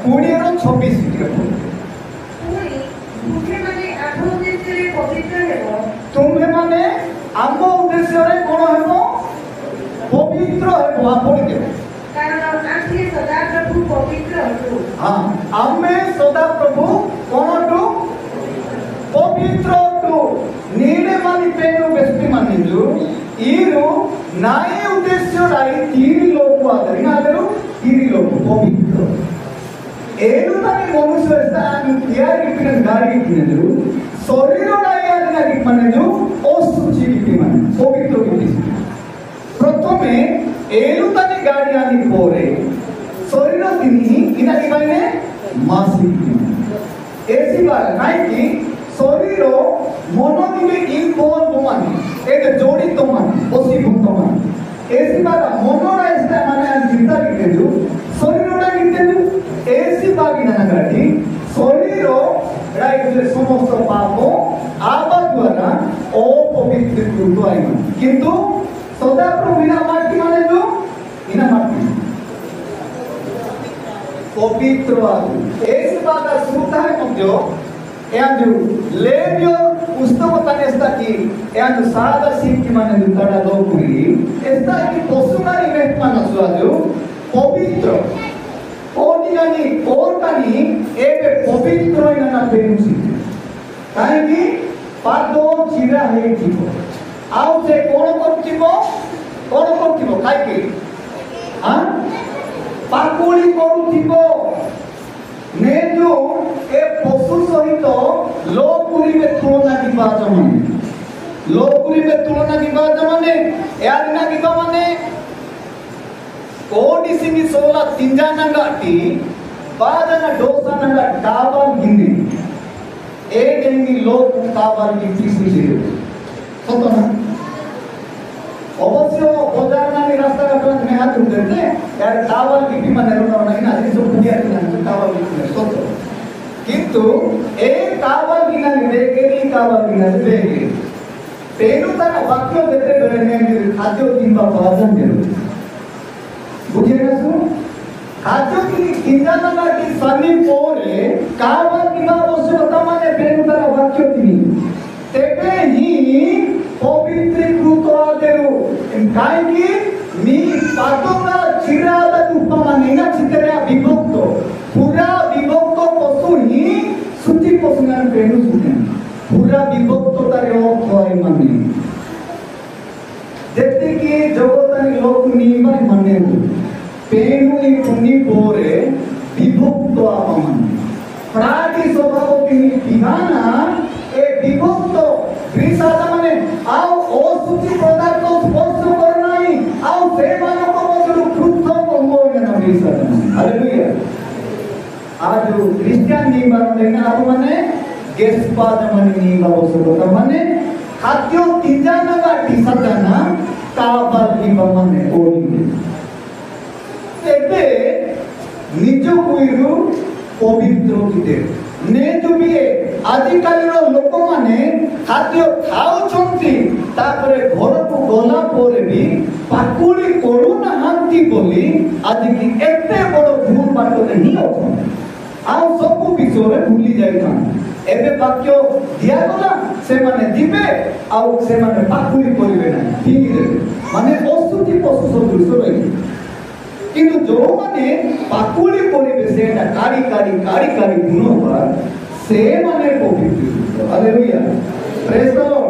20 ରୁ 26 ଟିକେ तुम्हें माने आम उद्देश्य रे कोन हेबो पवित्र हेबो आपण के कारण आखिर सदा प्रभु पवित्र हतु हां आमे सदा प्रभु कोन टू पवित्र टू नीने मानी पेनु बेस्ती मानिजु इरु नाय उद्देश्य राई तीन लोग आदरि आदरु तीन लोग पवित्र एनु तानी मनुष्य स्थान तियारी किन गाड़ी किनेजु शरीर नाय आदि मानेजु असुचि की माने पवित्र की प्रथमे एनु तानी गाड़ी आनी पोरे शरीर तिनी इना की माने मासी एसी बार काई की शरीर मन दिवे इनवॉल्व माने एक जोड़ित माने वशीभूत माने एसी बार मन राइस्ता माने चिंता कितेजु शरीर रा कितेजु एसी बागी ना गाड़ी शरीर राइट समस्त पाप आबा द्वारा अपवित्र कृत आइ किंतु सदा प्रभु इना माटी माने जो इना माटी पवित्र आदि एसी बागा सुता है मध्य याजु लेबियो पुस्तक तनेस्ता की याजु सादा सिक्की माने तड़ा लोकुरी एस्ता की पशुनारी में माना सुआजु पवित्र ओनिगानी कोरकानी एबे पवित्र इना पेनुसी काहे की पादो चिरा हे जीवो आउ से कोन करथिबो काहे की हां पाकुली करूथिबो ने जो ए पशु सहित लोकुरी में तुलना दिबाज माने लोकुरी में तुलना दिबाज माने यार ना दिबा माने कोडी सिंगी सोला तिंजाना गाटी बादना डोसा नगा टावर गिंदी ए डेंगी लोक टावर की तीसरी से सतो ना अवश्य बाजार ना रास्ता का में हाथ उठते यार टावर की भी माने रोना नहीं ना इसको पुलिया ना टावर की सतो किंतु ए टावर की ना देखेगी टावर की ना देखेगी तेनु ता वाक्य देते बरे ने खाद्य किंबा भोजन देरो बुझेगा सु खाद्य की किंजाना की सनी पोरे कावा किंबा आवश्यकता माने तेनु ता वाक्य तिनी तेबे ही पवित्र कृत आदेरु काहे की नी पातोना चिरादा उपमा नेना चितरा विभक्त पूरा विभक्त पशु ही सुति पशु ना तेनु सुने पूरा विभक्त तारे अर्थ है माने जेते की जगतानी लोक नियम माने पेनु नी पुनी पोरे विभक्त आपमान प्राणी स्वभाव की विधाना ए विभक्त ग्रीसादा माने आओ असुचि पदार्थ स्पर्श करनाई आओ से मानो को मजरू क्रुद्ध को ना ग्रीसादा हालेलुया आज क्रिश्चियन नियम लेना आप माने गेस्पाद माने नियम आवश्यकता माने खाद्य तिंजाना का टिसदाना काबल नियम माने ओनी एबे निज कोइरु पवित्र किते ने तुबिए आदिकाली लोक माने खाद्य खाउ छंती तापरे घर को गला पोरे भी पाकुली करू ना हांती बोली आदि की एते बड़ भूल बाटो नहीं हो आ सब विषय भूली जाइता एबे वाक्य दिया गला से माने दिबे आ से माने पाकुली करिवे ना ठीक रे माने असुति पशु सब विषय किंतु जो माने पाकुली करिवे सेटा कारी गुण पर से माने पवित्र हालेलुया प्रेज द लॉर्ड